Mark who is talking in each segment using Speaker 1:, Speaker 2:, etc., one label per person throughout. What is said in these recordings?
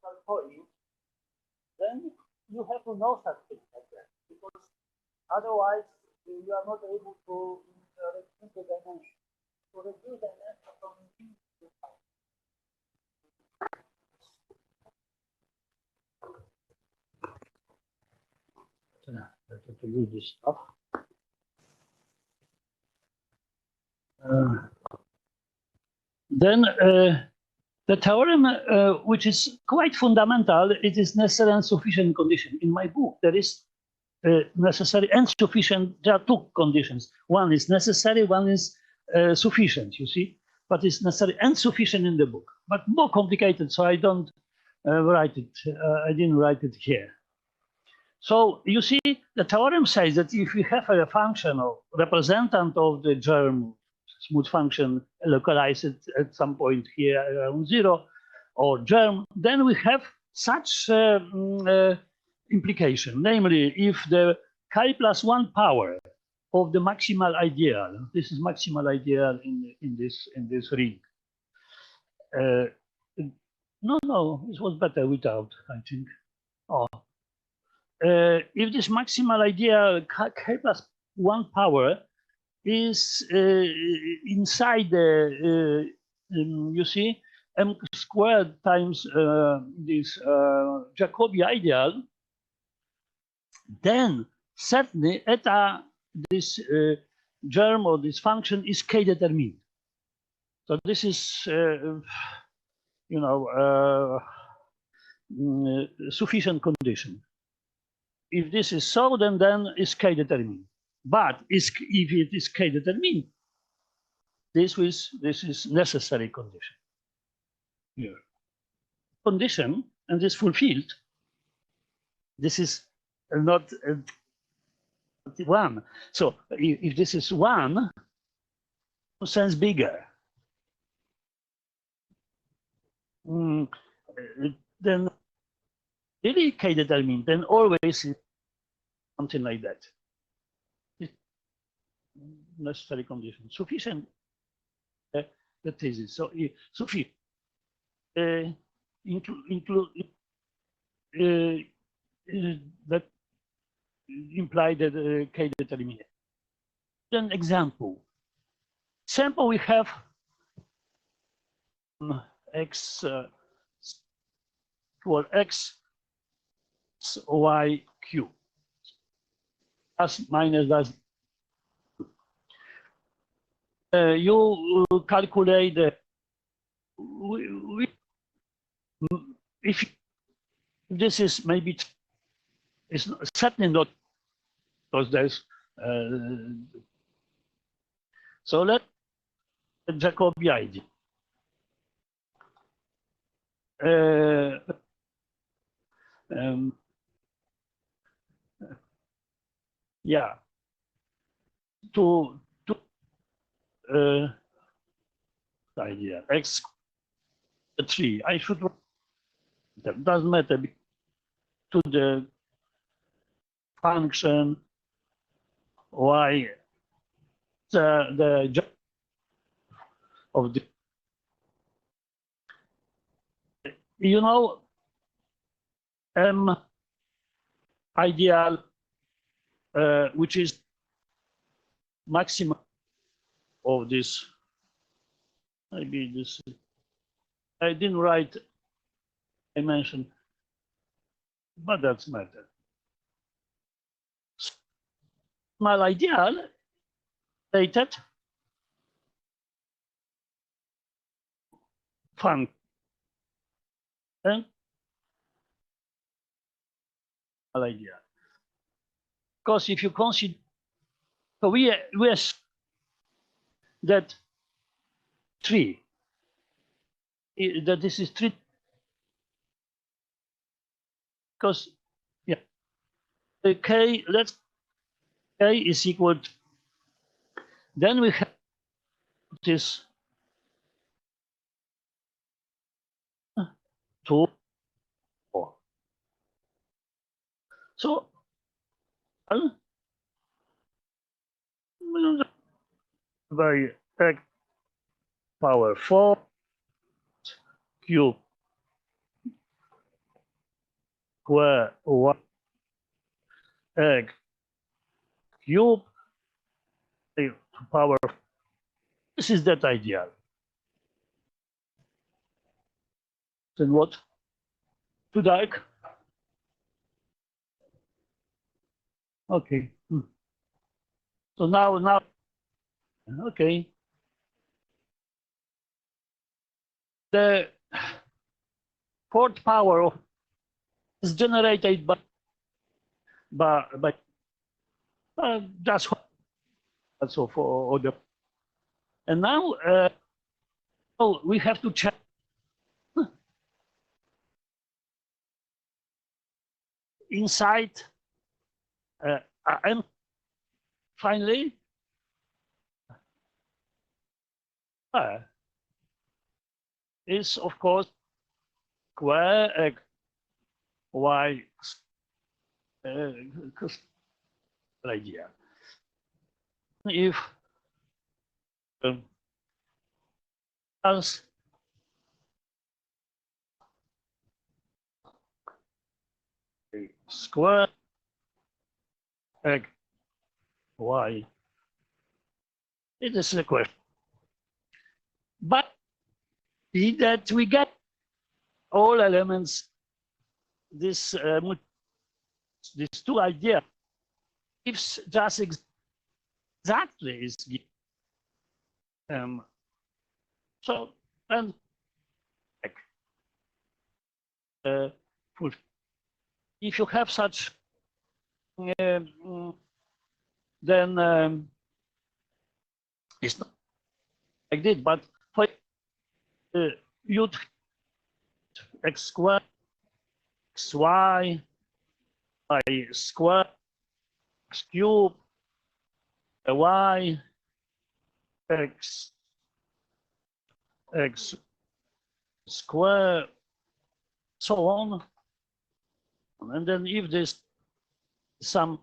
Speaker 1: decimal point, then you have to know such things like that, because otherwise you are not able to reduce the dimension. To reduce the dimension from infinity to pi. Better to use this stuff. Then the theorem, which is quite fundamental, it is necessary and sufficient condition. In my book, there is necessary and sufficient. There are two conditions. One is necessary, one is sufficient, you see. But it's necessary and sufficient in the book. But more complicated, so I don't write it. I didn't write it here. So you see, the theorem says that if we have a function or representant of the germ smooth function localized at some point here around 0 or germ, then we have such implication. Namely, if the chi plus 1 power of the maximal ideal, this is maximal ideal in this ring. No, it was better without, I think. Oh. If this maximal ideal chi plus 1 power is inside the, you see, m squared times this Jacobi ideal, then certainly eta, this germ or this function is k-determined. So this is, you know, sufficient condition. If this is so, then is k-determined. But if it is k-determined, this is necessary condition. Here. Condition, and is fulfilled. This is not 1. So if this is 1, sense bigger. Then really k-determined, then always something like that. Necessary condition, sufficient. The thesis. So sufficient include that imply that k-determinate. Then example. Example we have x equal x y q plus minus that's you calculate if this is maybe it's certainly not because there's so let Jacobi idea. Yeah, to idea x 3. I should that doesn't matter to the function y the of the, you know, m ideal which is maximum of this. Maybe this I didn't write, I mentioned, but that's matter. My ideal stated function and ideal. Because if you consider, so we assume that 3, that this is 3, because yeah, the k, let's k is equal to, then we have this 2, 4. So by x power 4 cube square y x cube to power. This is that ideal. Then what? Too dark? Okay. So now, okay. The fourth power is generated by just also for other. And now we have to check inside and finally is of course square x y idea. If as square x y, it is a question. But see that we get all elements, this these two ideas gives just exactly is so and if you have such then it's not like this, but for you'd x squared xy y squared x cube y x square, so on. And then if this some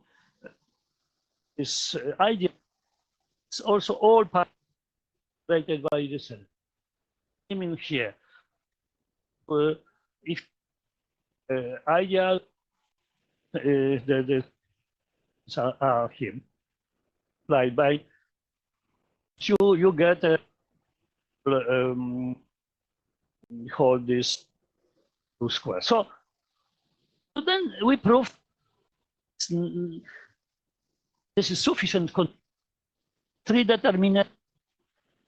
Speaker 1: this idea is also all populated by the cell. I mean here, if ideal the are him applied by you get hold this two square. So then we prove this is sufficient three determinant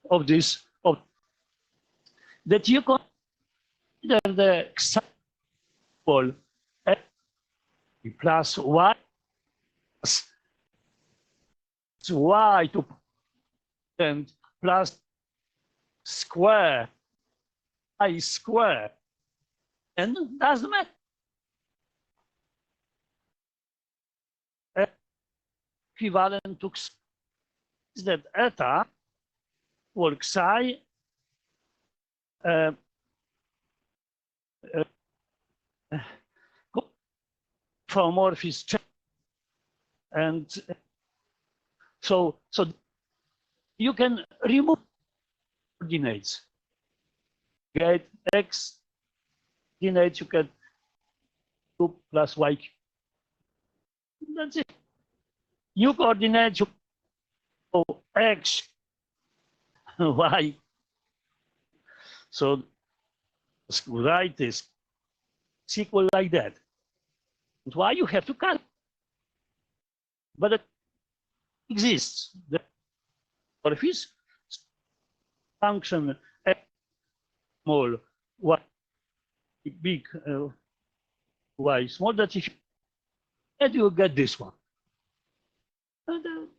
Speaker 1: of this that you consider the example x plus y plus y to and plus square I square, and doesn't matter. Equivalent to is that eta for psi homomorphism, and so you can remove coordinates. Get x coordinates, you get 2 plus y. That's it. New coordinates, you go x, y. So write this equal like that. And why you have to cut? But it exists. The morphism function x small, y big, y small, that if and you get this one. And,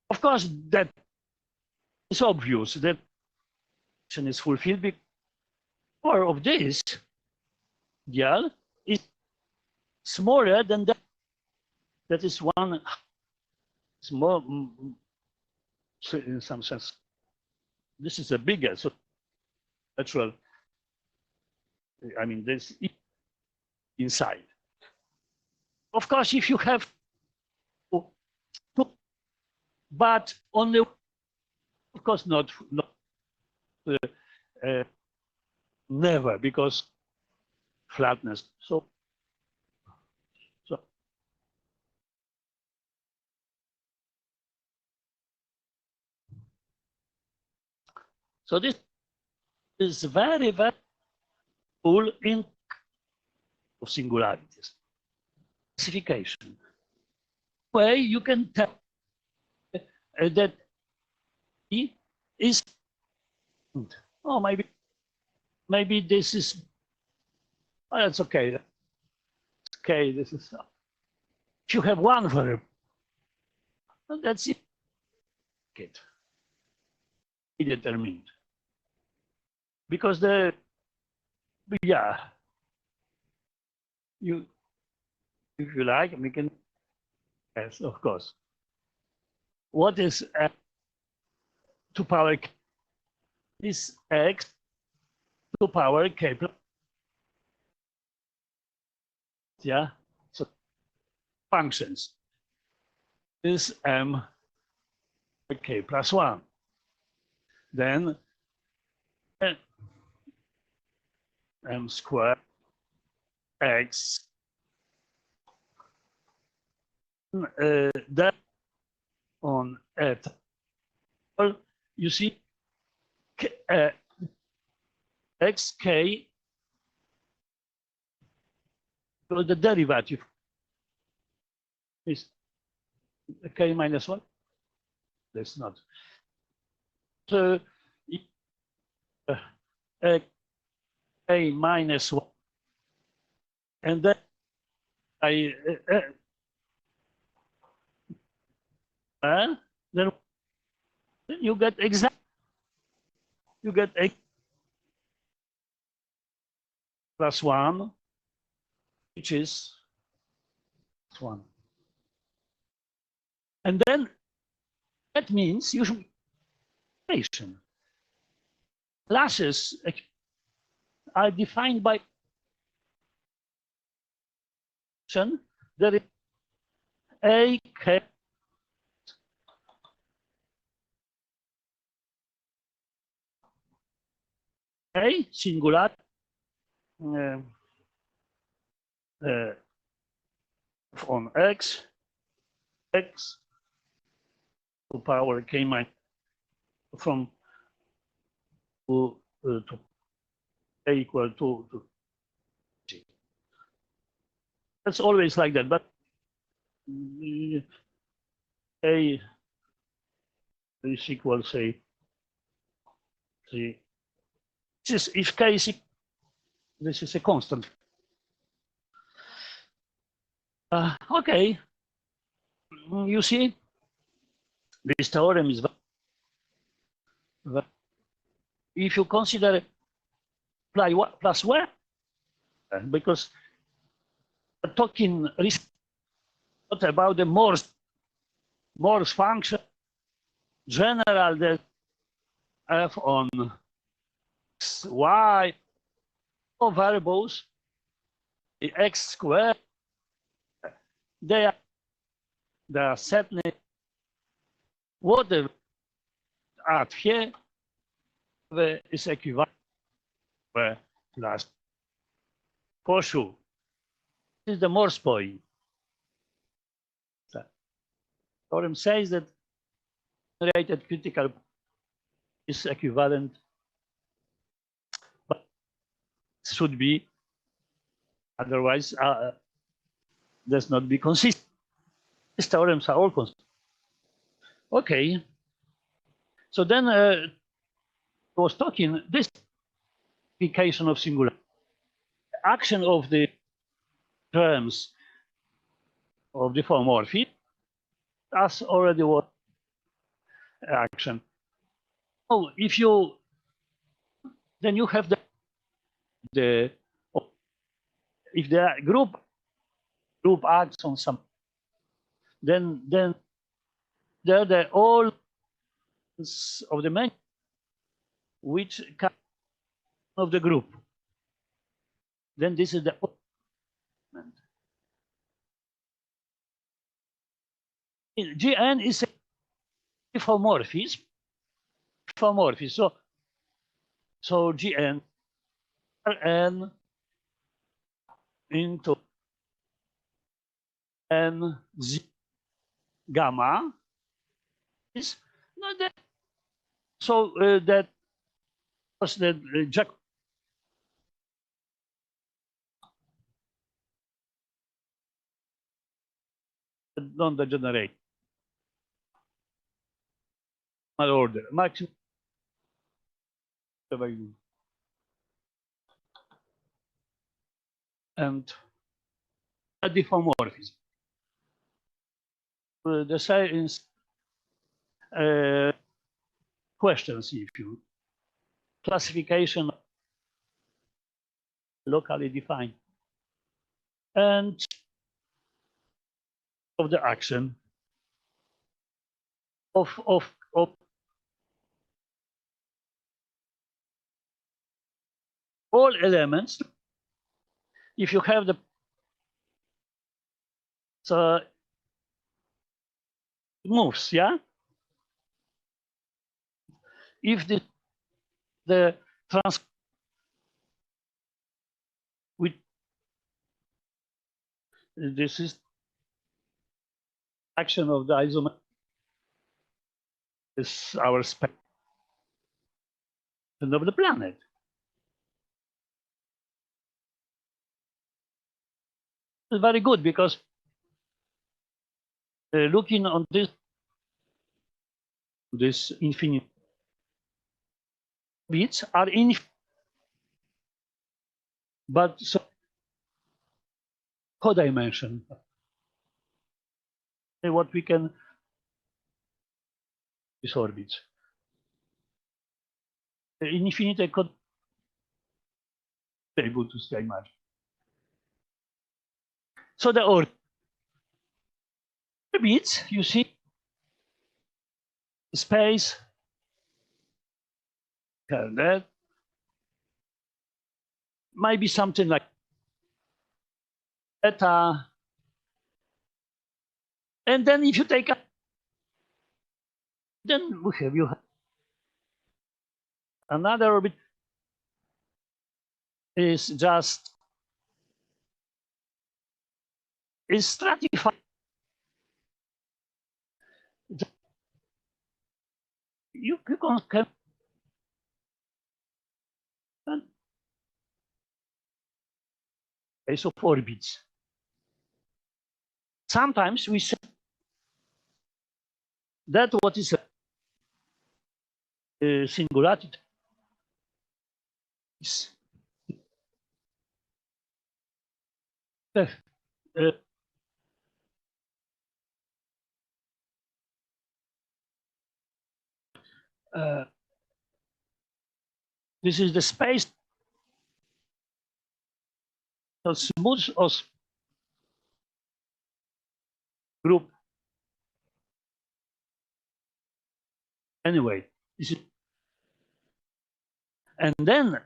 Speaker 1: of course, that is obvious that is fulfilled because more of this ideal is smaller than that. That is one small, in some sense. This is a bigger, so natural. I mean, this inside. Of course, if you have two, but only, of course, not never, because flatness. So this is very, very cool in of singularities. Classification. Way you can tell that E is, oh, maybe this is, oh, that's okay. Okay, this is, if you have one variable, that's it. Determined. Because the, yeah, you, if you like, we can, yes, of course. What is 2 power k? Is x 2 power k plus, yeah, so functions is m k plus 1. Then m squared x that on at, well, you see xk, so the derivative is k minus 1. That's not. So k minus 1, and then I then you get exact, you get x plus 1, which is 1. And then that means you should classes are defined by there is a k singular on x to power k minus from to a equal to g. That's always like that, but a is equal, say, this is, if k is, this is a constant. Okay, you see, this theorem is, if you consider apply plus where, because we're talking not about the Morse function, general that f on x, y, or variables, the x squared, they are certainly whatever at here is equivalent plus for sure. This is the Morse point. The theorem says that generated critical is equivalent, but should be, otherwise does not be consistent. These theorems are all consistent. Okay, so then I was talking this application of singularity, action of the terms of the homomorphism. That's already what action. Oh, if you, then you have the if the group acts on some, then they're the all of the many which come of the group. Then this is the Gn is a homomorphism. So Gn Rn into n z gamma is not that so that was the Jack non-degenerate order maximum and a diffeomorphism. The science questions, if you classification locally defined and of the action of all elements. If you have the it moves, yeah. If the trans with this is action of the isomer is our spectrum of the planet. It's very good because looking on this infinite bits are infinite, but so codimension. What we can these orbits. Infinite code able to stay imagine. So the orbits, you see, space, that might be something like eta. And then if you take a, then we have you have another orbit is just is stratified. You can case of orbits. Sometimes we say that what is a singularity is this is the space of smooth os group. Anyway, this is, and then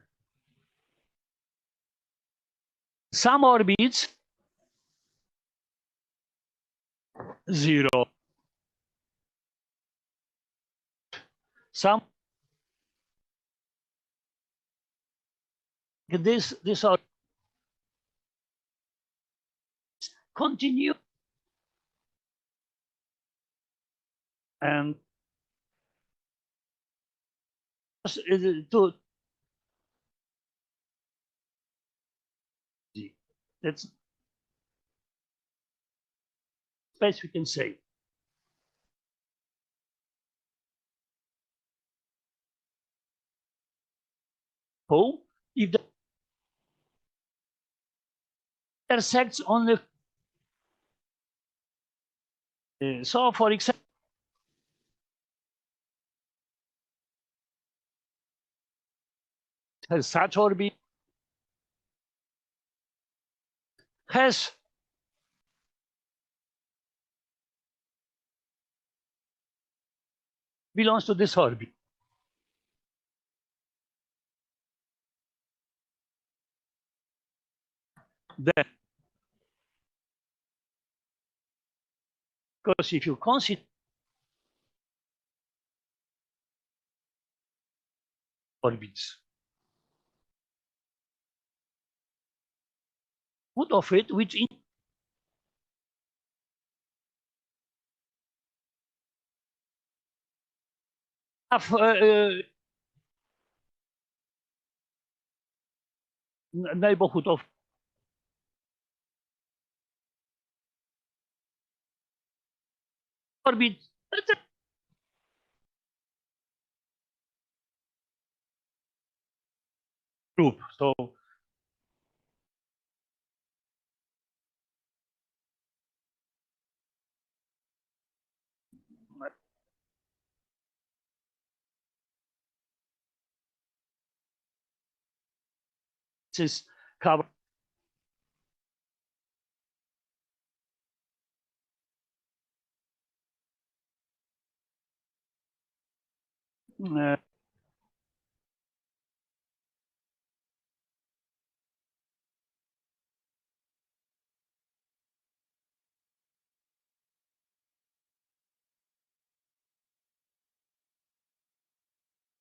Speaker 1: some orbits 0. Some this are continue and to that's space we can say. Oh, if the intersects only so for example has such orbit has belongs to this orbit. Then, because if you consider orbits, output of it, which in neighborhood of orbit. Group. So this is covered.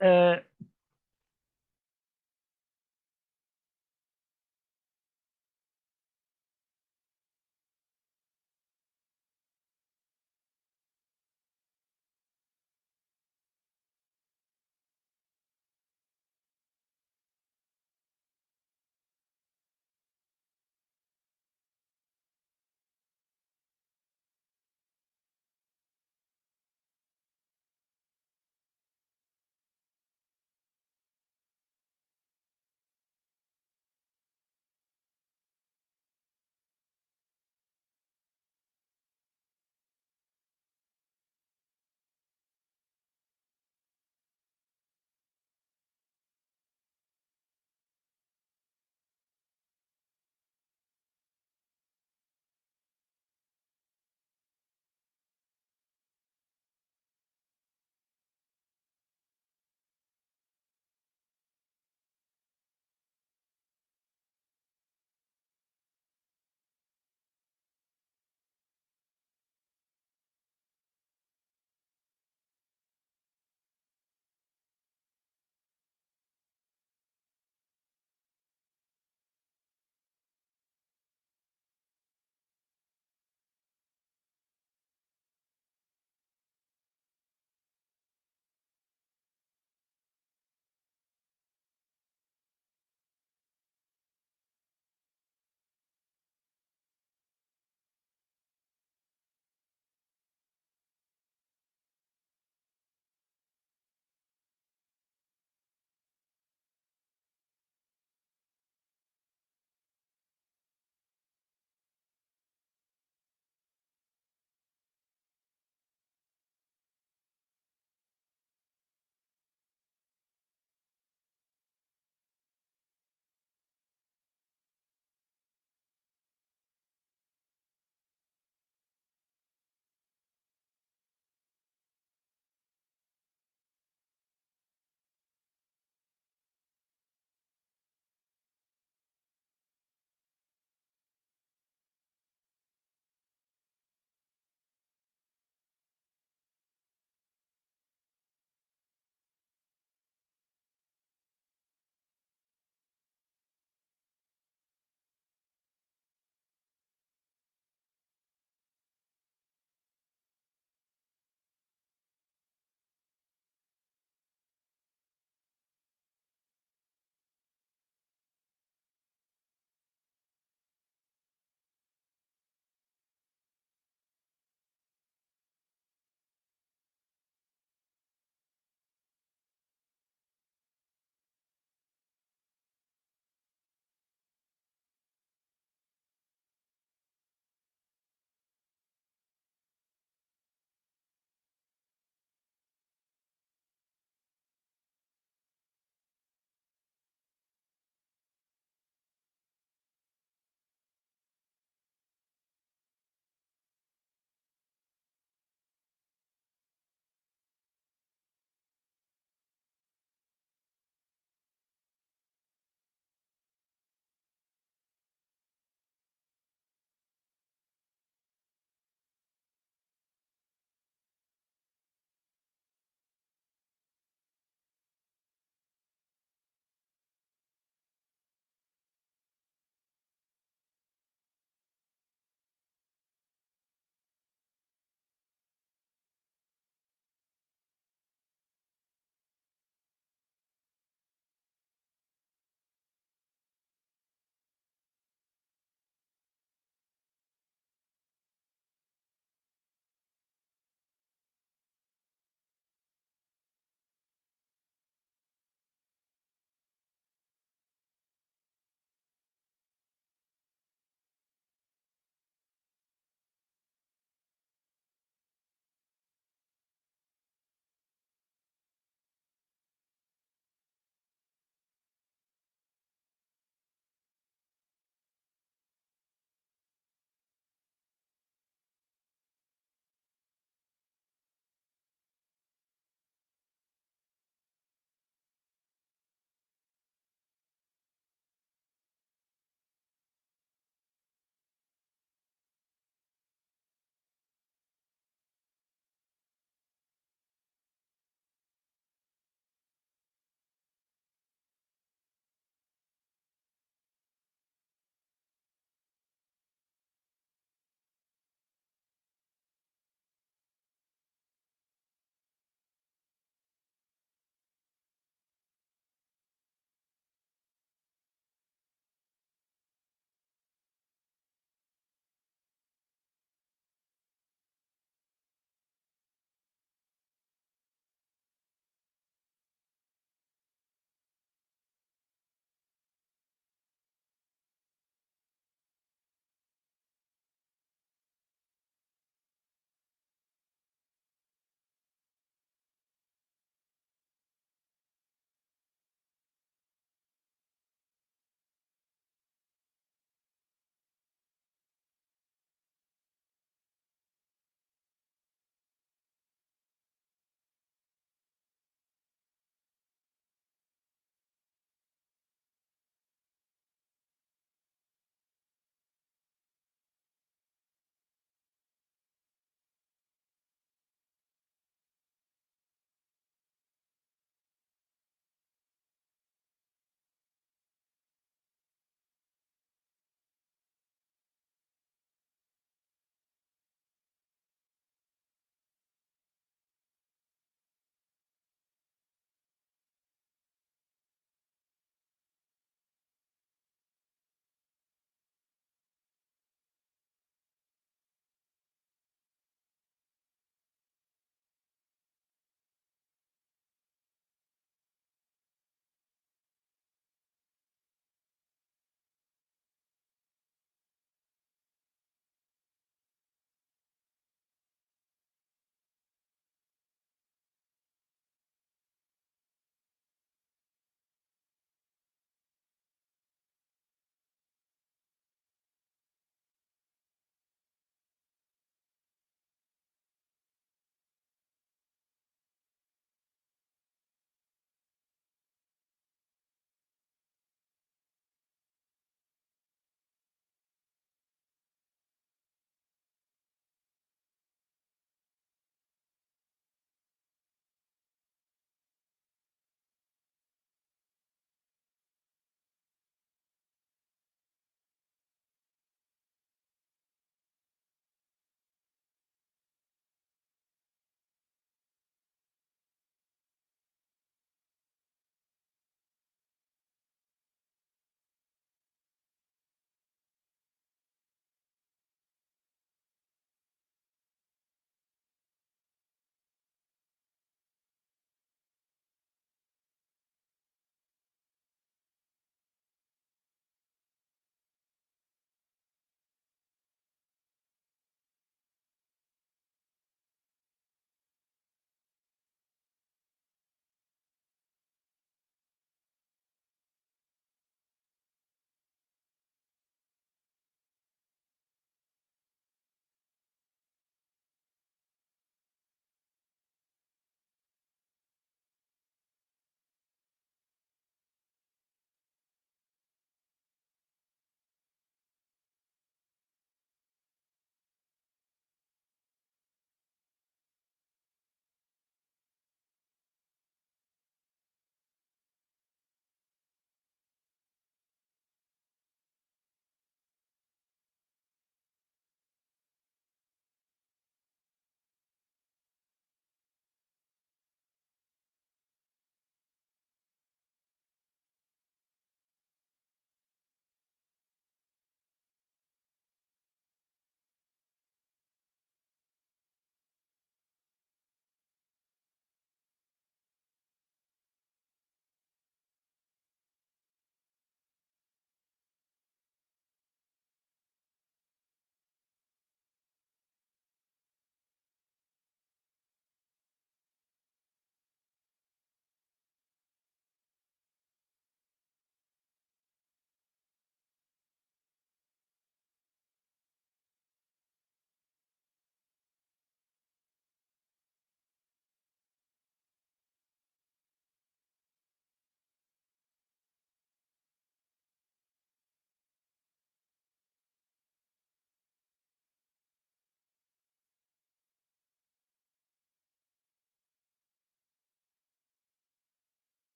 Speaker 1: Uh,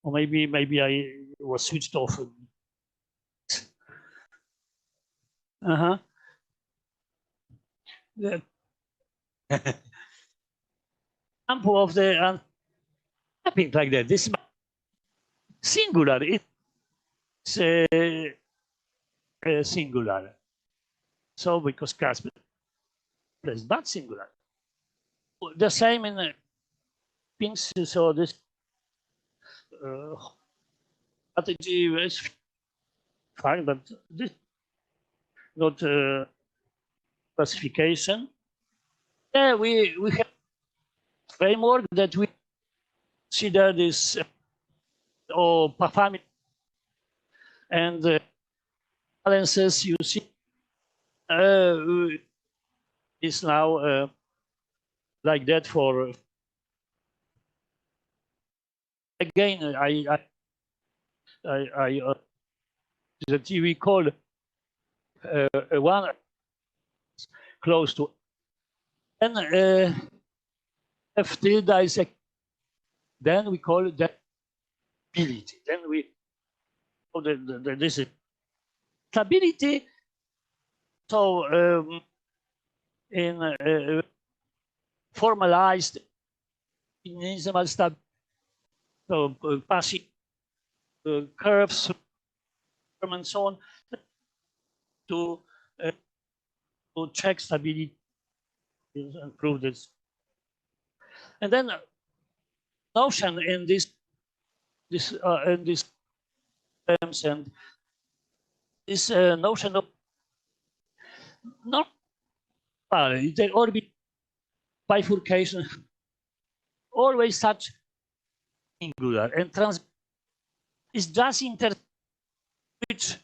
Speaker 1: or maybe I was switched off. The example of the mapping like that. This singular. It's singular. So because Casper is not singular. The same in things. So this strategy is fine, but this not classification. Yeah, we have framework that we consider this or family and balances. You see, is now like that for again. I the TV call one close to n f tilde is then we call that stability. Then we call this is stability. So in formalized initial stability, so passing curves and so on to check stability and prove this. And then notion in this terms and this notion of not the orbit bifurcation always such singular and trans is just inter which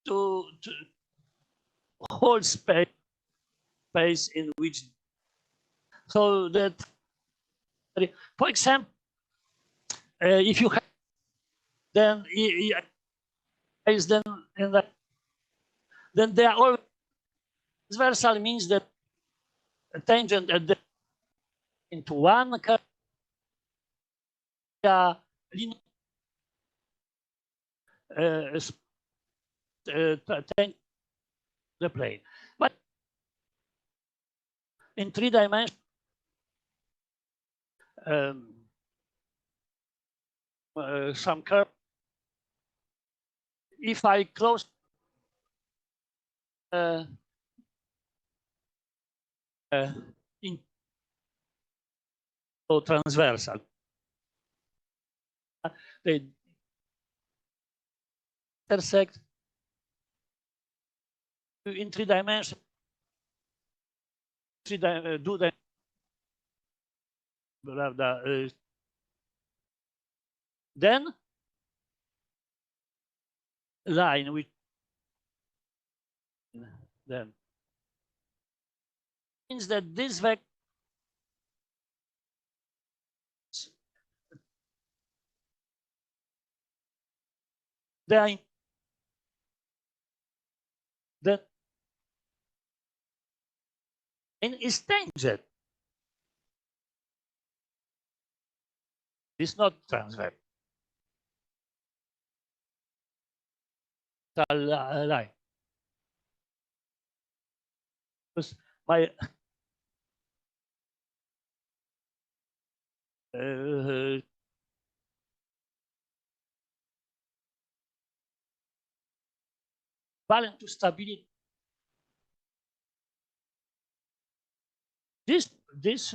Speaker 1: to whole space in which so that for example if you have then then they are all transversal means that a tangent at the into one linear tangent the plane, but in 3 dimensions some curve. If I close in so transversal, they intersect in 3 dimensions. Do that. Then line which then means that this vector then is tangent. It's not transversal line. Because my balance to stability. This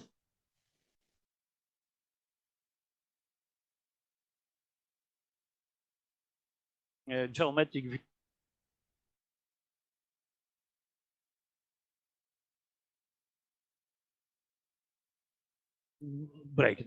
Speaker 1: geometric break.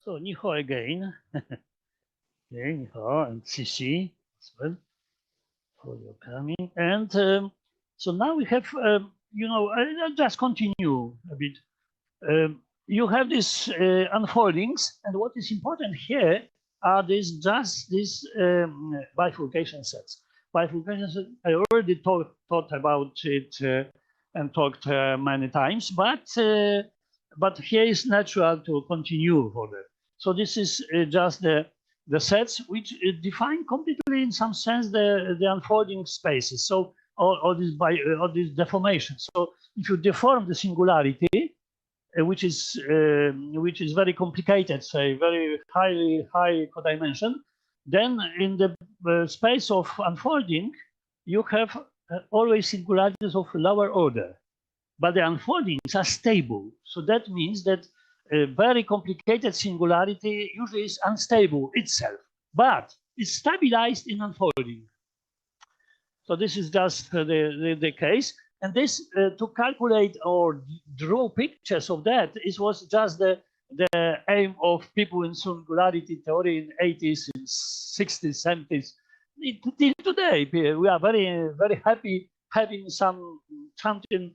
Speaker 1: So Niho again. Okay, Niho and CC as well for your coming. And so now we have, you know, I'll just continue a bit. You have these unfoldings, and what is important here are these bifurcation sets. Bifurcation sets, I already talked about it and talked many times, but here is natural to continue for that. So this is just the sets which define completely, in some sense, the unfolding spaces. So all these deformations. So if you deform the singularity, which is very complicated, say very high codimension, then in the space of unfolding, you have always singularities of lower order, but the unfoldings are stable. So that means that a very complicated singularity usually is unstable itself, but it's stabilized in unfolding. So this is just the case. And this, to calculate or draw pictures of that, was just the aim of people in singularity theory in 80s, in 60s, 70s. Till today, we are very happy having some champion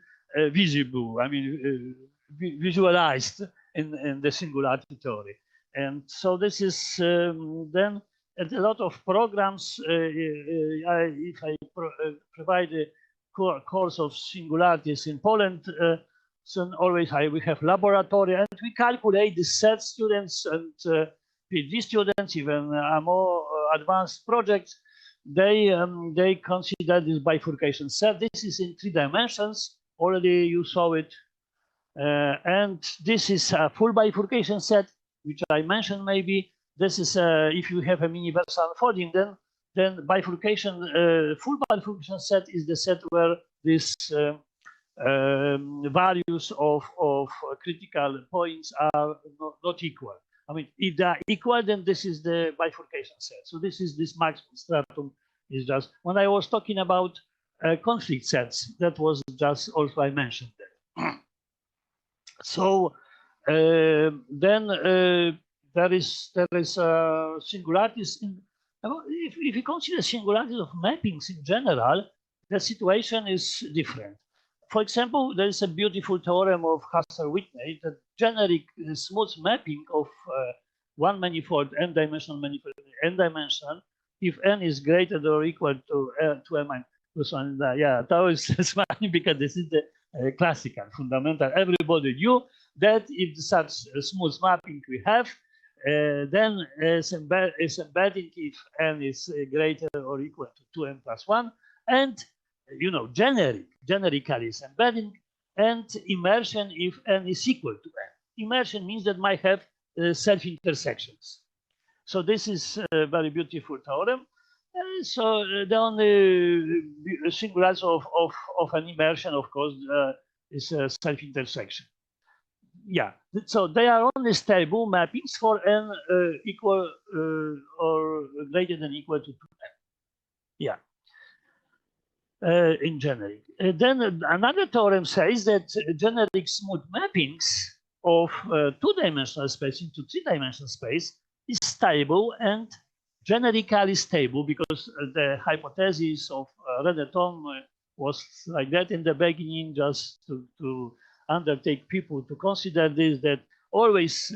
Speaker 1: visible, I mean, visualized in the singularity theory. And so this is then a lot of programs. If I provide a course of singularities in Poland, so always we have laboratory, and we calculate the set students and PhD students, even more advanced projects. They consider this bifurcation set. This is in 3 dimensions. Already you saw it. And this is a full bifurcation set, which I mentioned maybe. This is if you have a universal unfolding, then bifurcation, full bifurcation set is the set where these values of critical points are not equal. I mean, if they are equal, then this is the bifurcation set. So this maximum stratum is just, when I was talking about conflict sets, that was just also I mentioned that. So then there is singularities in, if you consider singularities of mappings in general, the situation is different. For example, there is a beautiful theorem of Husserl-Whitney, the generic smooth mapping of one manifold, n-dimensional manifold, n-dimensional, if n is greater or equal to n minus 1. Yeah, that was funny because this is the classical, fundamental. Everybody knew that if such a smooth mapping we have, then is embedding if n is greater or equal to 2n plus 1, and you know, generically is embedding, and immersion if n is equal to n. Immersion means that might have self-intersections. So this is a very beautiful theorem. So the only singularity of an immersion, of course, is a self-intersection. Yeah, so they are only stable mappings for n equal or greater than equal to 2n. Yeah. In generic. Then another theorem says that generic smooth mappings of 2-dimensional space into 3-dimensional space is stable and generically stable, because the hypothesis of René-Thom was like that in the beginning, just to undertake people to consider this, that always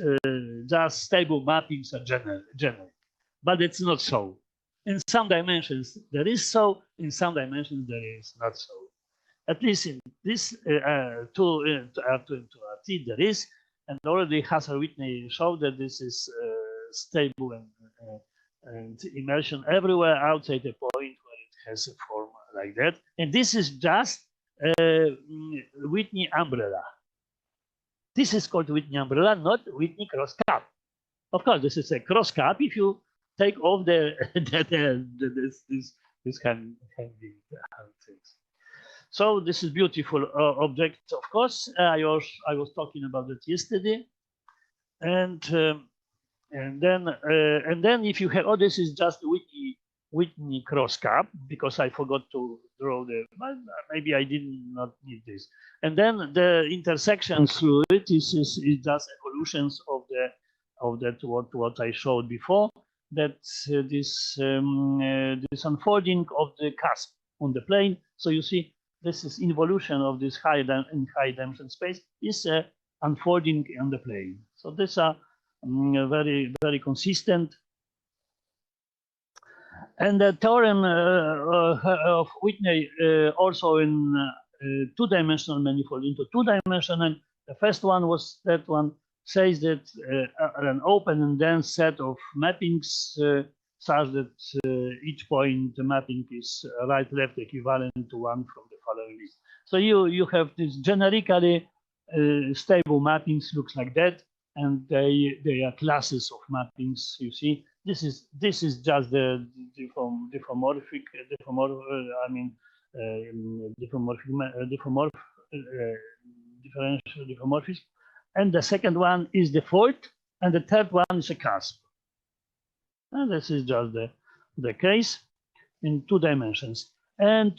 Speaker 1: just stable mappings are generic. But it's not so. In some dimensions there is so, in some dimensions there is not so. At least in this R2 into RT there is, and already Husserl-Whitney showed that this is stable and immersion everywhere outside the point where it has a form like that. And this is just Whitney umbrella. This is called Whitney umbrella, not Whitney cross cap. Of course, this is a cross cap if you take off this can be things. So this is beautiful object, of course. I was talking about it yesterday, and then if you have, oh, this is just Whitney cross cap, because I forgot to draw the, maybe I did not need this. And then the intersection fluid is just evolutions of the of that what I showed before, that this unfolding of the cusp on the plane. So you see, this is involution of this high dimension space is unfolding on the plane. So these are very, very consistent. And the theorem of Whitney also in two-dimensional manifold into two-dimensional. The first one was that one says that an open and dense set of mappings such that each point the mapping is right-left equivalent to one from the following list. So you have this generically stable mappings looks like that, and they are classes of mappings. You see, this is just the diffeomorphic differential diffeomorphism, and the second one is the fault, and the third one is a cusp. And this is just the case in two dimensions. And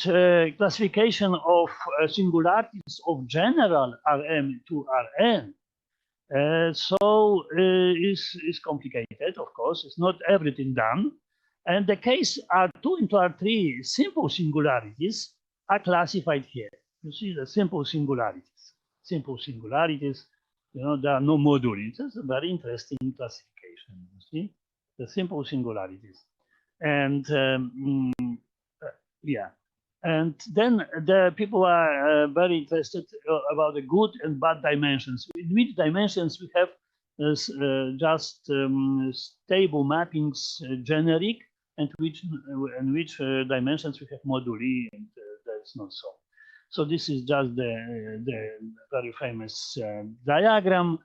Speaker 1: classification of singularities of general Rm to Rn. Is complicated, of course. It's not everything done. And the case R2 into R3 simple singularities are classified here. You see the simple singularities. Simple singularities, you know, there are no moduli. It's a very interesting classification. You see the simple singularities. And yeah. And then the people are very interested about the good and bad dimensions. In which dimensions we have just stable mappings generic, and in which dimensions we have moduli, and that's not so. So this is just the very famous diagram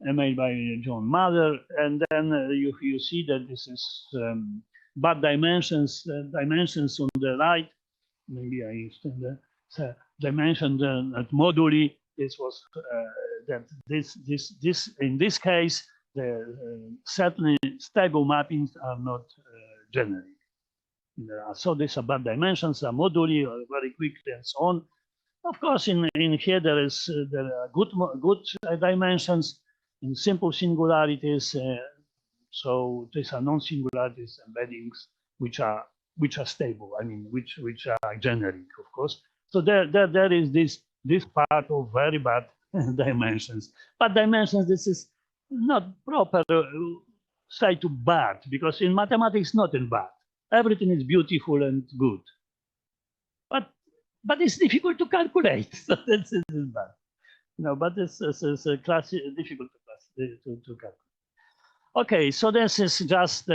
Speaker 1: made by John Mather, and then you see that this is bad dimensions. Dimensions on the right. Maybe I extend the dimension at moduli. This was that this in this case the certainly stable mappings are not generic. So these are bad dimensions, are moduli, very quickly and so on. Of course, in here there are good dimensions in simple singularities. So these are non-singularities embeddings which are stable. I mean, which are generic, of course. So there is this part of very bad dimensions. But dimensions, this is not proper say to bad, because in mathematics not in bad. Everything is beautiful and good. But it's difficult to calculate. So this is bad. No, but this is a class difficult to calculate. Okay, so this is just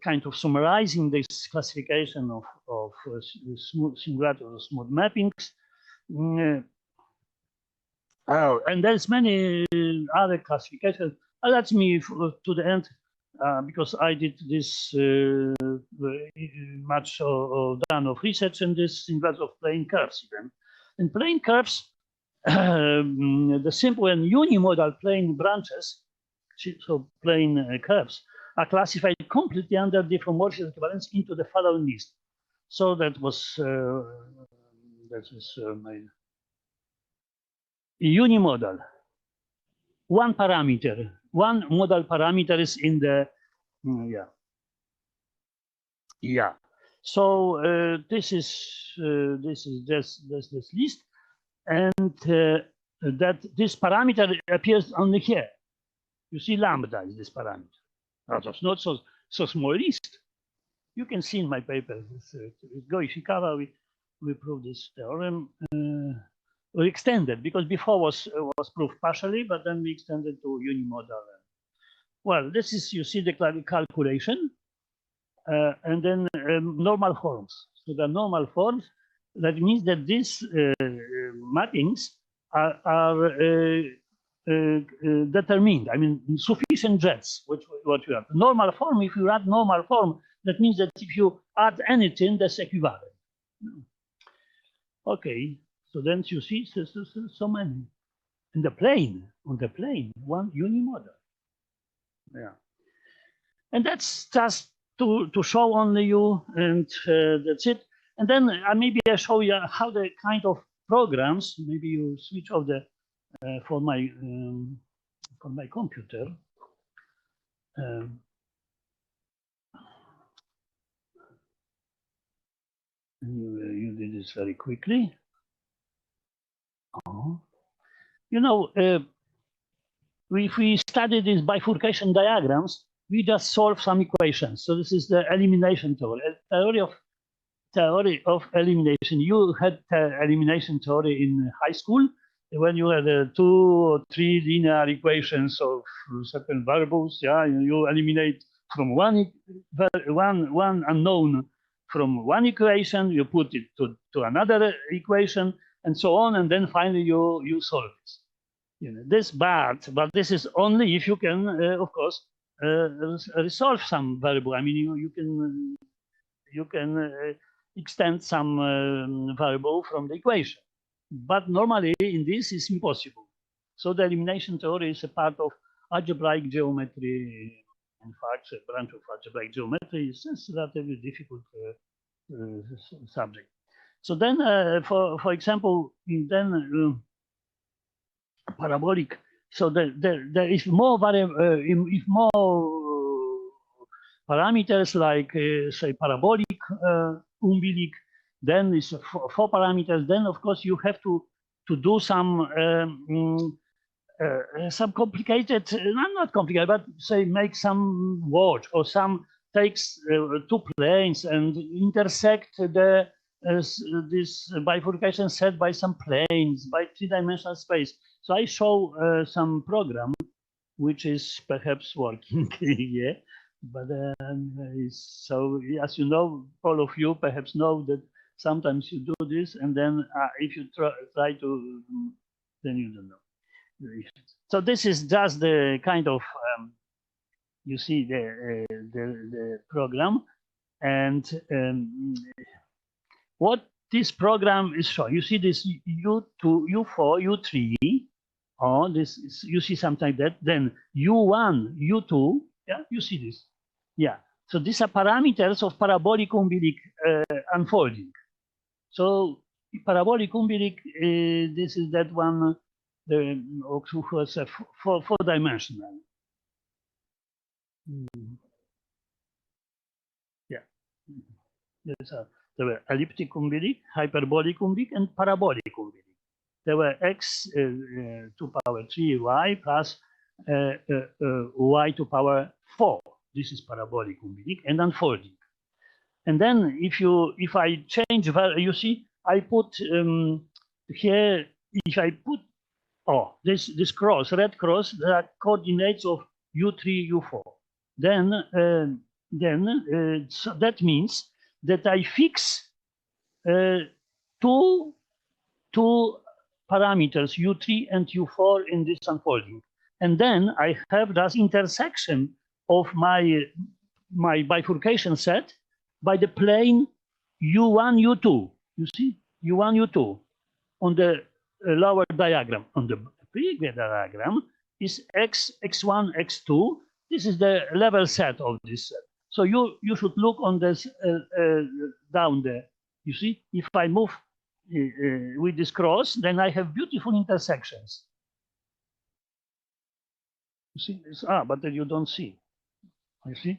Speaker 1: kind of summarizing this classification of singularity or smooth mappings. Oh, and there's many other classifications. Let me to the end, because I did this much done of research in this in terms of plane curves. Even in plane curves, the simple and unimodal plane branches, so plane curves, are classified completely under diffeomorphism equivalence into the following list. So that was my unimodal. One parameter, one modal parameter is in the yeah. So this is just this list, and that this parameter appears only here. You see, lambda is this parameter. That's not so small list. You can see in my paper, Go Ishikawa, we proved this theorem. We extended, because before was proved partially, but then we extended to unimodal. Well, this is, you see the calculation, and then normal forms. So the normal forms, that means that these mappings are determined. I mean, sufficient jets, what you have. Normal form, if you add normal form, that means that if you add anything, that's equivalent. Okay, so then you see so many. In the plane, on the plane, one unimodal. Yeah. And that's just to show only you, and that's it. And then maybe I show you how the kind of programs, maybe you switch off the for my computer. you did this very quickly. Oh. You know, if we study these bifurcation diagrams, we just solve some equations. So this is the elimination theory, theory of elimination. You had elimination theory in high school when you had 2 or 3 linear equations of certain variables. Yeah, you eliminate from one unknown from one equation, you put it to another equation, and so on, and then finally you solve this. You know, but this is only if you can, of course, resolve some variable. I mean, you can extend some variable from the equation, but normally in this is impossible. So the elimination theory is a part of algebraic geometry. In fact, a branch of algebraic geometry is a relatively difficult subject. So then, for example, then parabolic. So there is more if more parameters like say parabolic umbilic, then it's 4 parameters. Then of course you have to do some complicated, not complicated, but say make some watch or some takes 2 planes and intersect the this bifurcation set by some planes, by 3-dimensional space. So I show some program which is perhaps working here, but so as you know, all of you perhaps know that sometimes you do this, and then if you try to, then you don't know. So this is just the kind of you see the program, and what this program is showing. You see this U2, U4, U3. Oh, this is, you see something like that. Then U1, U2. Yeah, you see this. Yeah. So these are parameters of parabolic umbilic unfolding. So parabolic umbilic, this is that one. The was 4-dimensional. Yeah. There were elliptic umbilic, hyperbolic umbilic, and parabolic umbilic. There were x to power 3 y plus y to power 4. This is parabolic umbilic and unfolding. And then if I change value, you see, I put here, if I put this cross, red cross, the coordinates of U3, U4. Then so that means that I fix two parameters, U3 and U4, in this unfolding. And then I have this intersection of my bifurcation set by the plane U1, U2. You see, U1, U2 on the lower diagram. On the bigger diagram is X, X1, X2. This is the level set of this set. So you should look on this down there. You see, if I move with this cross, then I have beautiful intersections. You see, but then you don't see. You see,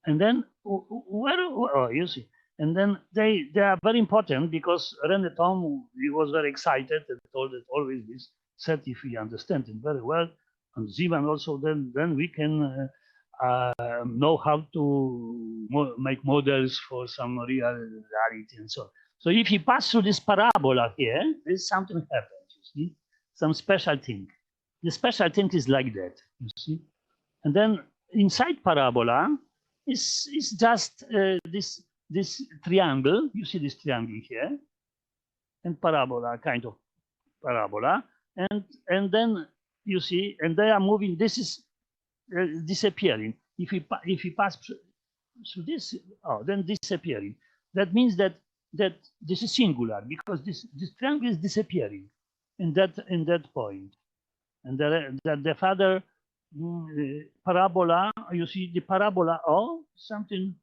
Speaker 1: and then you see, and then they are very important because René Thom, he was very excited and told that always this set, if we understand it very well, and Zeeman also, then we can know how to make models for some reality and so on. So if you pass through this parabola here, there's something happens, you see, some special thing. The special thing is like that, you see. And then inside parabola is just this triangle. You see this triangle here, and parabola, kind of parabola, and then you see, and they are moving. This is disappearing. If you pass through this, then disappearing. That means that this is singular because this triangle is disappearing in that point, and the further parabola, you see the parabola, something,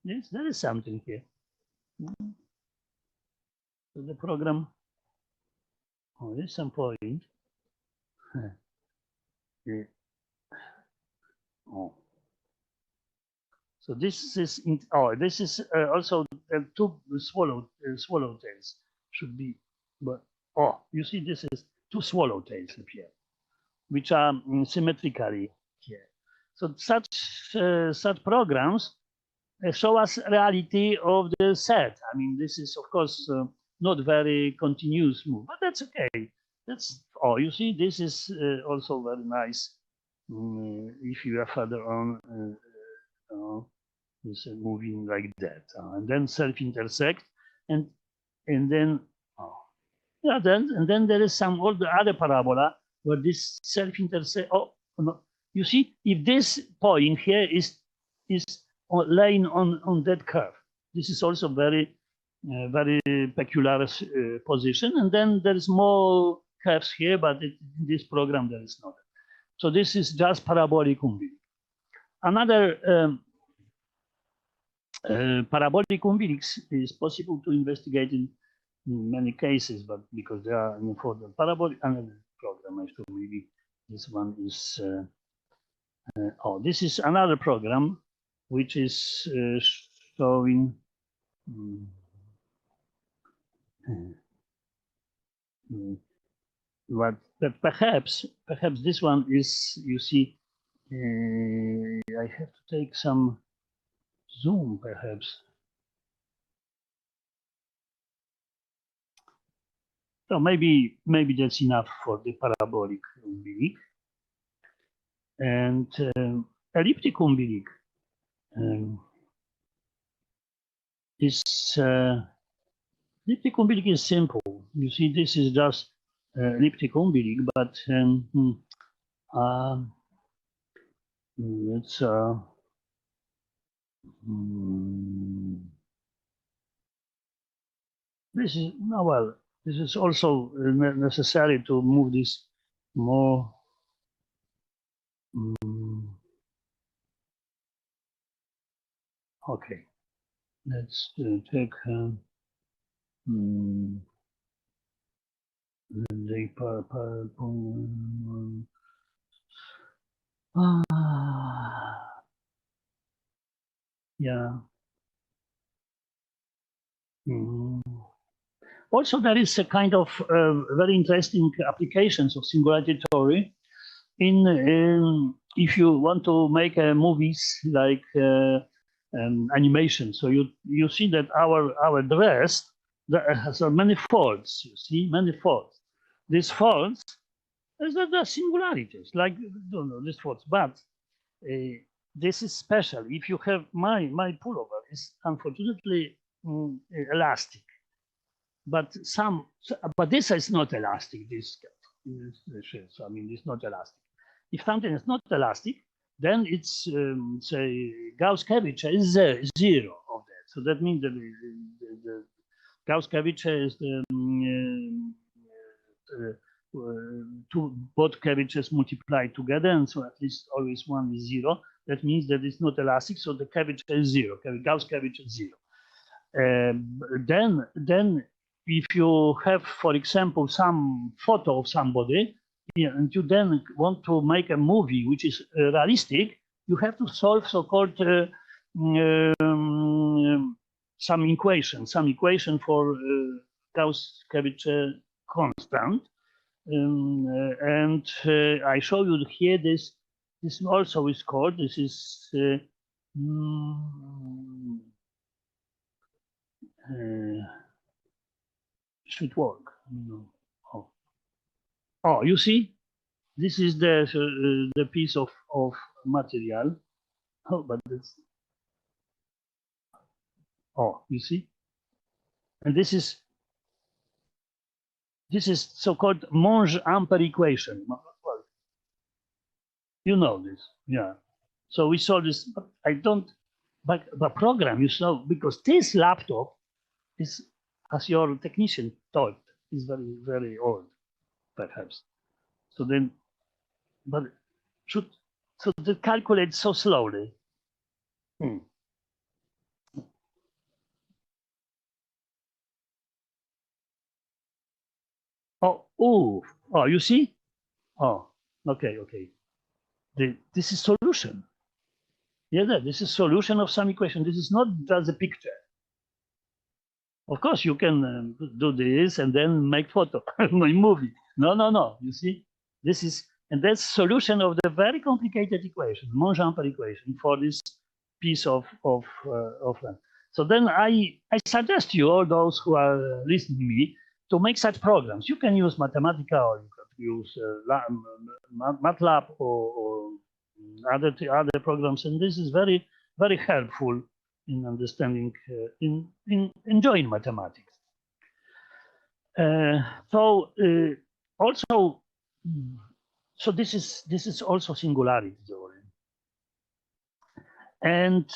Speaker 1: yes, there is something here. So the program, there's some point. oh. So this is this is also two swallowtails should be, but you see this is two swallowtails here, which are symmetrically here. So such programs show us reality of the set. I mean, this is of course not very continuous move, but that's okay. That's you see, this is also very nice if you are further on. Is moving like that, and then self-intersect, and then yeah, then there is some all the other parabola where this self-intersect. Oh no, you see, if this point here is laying on that curve, this is also very very peculiar position, and then there is more curves here, but in this program there is not. So this is just parabolic umbilic. Another parabolic umbilics is possible to investigate in many cases, but because they are for the parabolic another program, I should maybe this one is this is another program which is showing but perhaps this one is, you see, I have to take some zoom perhaps. So maybe that's enough for the parabolic umbilic. And elliptic umbilic is elliptic umbilic is simple. You see, this is just elliptic umbilic, but it's this is no well. This is also necessary to move this more. Okay, let's take the yeah. Also, there is a kind of very interesting applications of singularity theory in if you want to make movies like animation. So you see that our dress has many folds. You see many folds. These folds is the singularities, like don't know these folds, but this is special. If you have my pullover is unfortunately elastic, but this is not elastic. This so I mean, it's not elastic. If something is not elastic, then it's say Gauss-Kevich is zero of that. So that means that the Gauss-Kevich is the two both Keviches multiplied together, and so at least always one is zero. That means that it's not elastic, so the Kevich is zero. Gauss-Kevich is zero. Then if you have, for example, some photo of somebody, and you then want to make a movie which is realistic, you have to solve so-called some equation for Gauss-Kevich constant. And I show you here this also is called, this is should work. Oh, you see, this is the piece of material. Oh, but it's you see, and this is so-called Monge-Ampère equation. Well, you know this, yeah. So we saw this, but I don't. But the program, you saw, because this laptop is, as your technician thought, is very, very old, perhaps. So then, but should so they calculate so slowly. Oh, you see? Oh, okay. this is solution. Yeah, this is solution of some equation. This is not just a picture. Of course, you can do this and then make photo, my movie. No. You see, this is, and that's solution of the very complicated equation, Monge-Ampère equation for this piece of land. So then I suggest you, all those who are listening to me, to make such programs. You can use Mathematica, or you can use MATLAB or other programs, and this is very, very helpful in understanding, in enjoying mathematics. Also, so this is also singularity theory, and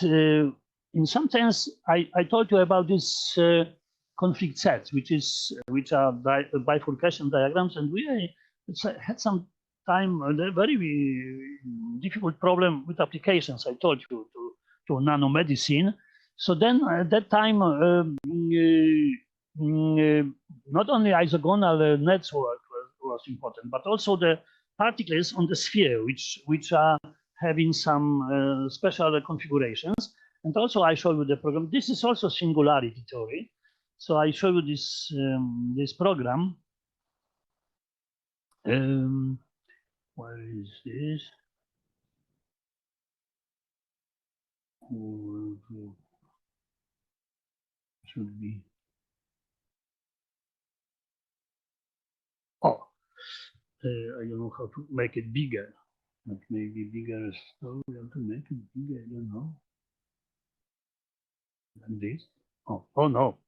Speaker 1: in some sense, I told you about this conflict sets, which are bifurcation diagrams, and we had some time a very difficult problem with applications. I told you to nanomedicine. So then at that time, not only isogonal network was important, but also the particles on the sphere, which are having some special configurations. And also I show you the program. This is also singularity theory. So I show you this this program. Where is this? Should be. Oh, I don't know how to make it bigger. But maybe bigger. So we have to make it bigger. I don't know. Like this. Oh no.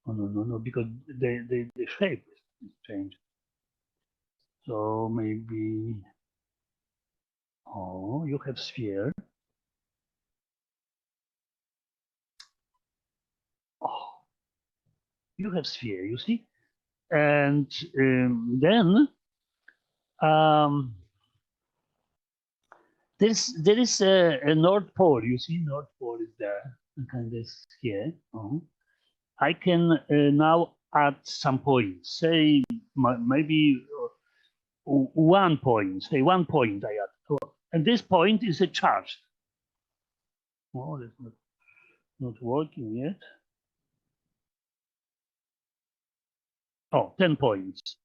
Speaker 1: Oh no, because the shape is changed. So maybe. Oh, you have sphere. Oh, you have sphere. You see, and then there is a North Pole. You see, North Pole is there. Kind of here. I can now add some points. Say maybe 1 point. Say 1 point I add, and this point is a charge. Oh, that's not working yet. Oh, 10 points.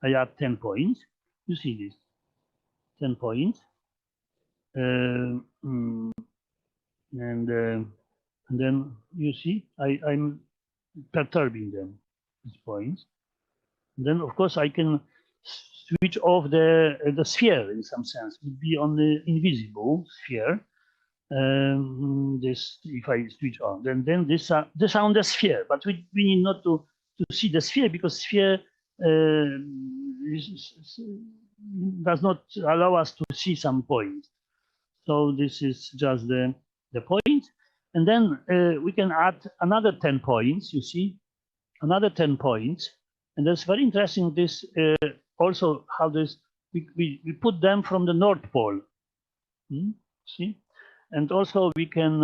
Speaker 1: I add 10 points. You see this? 10 points. And then you see I'm perturbing them, these points. And then of course I can switch off the sphere in some sense. It would be on the invisible sphere. This, if I switch on, then this are on the sphere, but we need not to see the sphere, because sphere does not allow us to see some point. So this is just the point, and then we can add another 10 points. You see, another 10 points, and that's very interesting. This also how this we put them from the North Pole. See, and also we can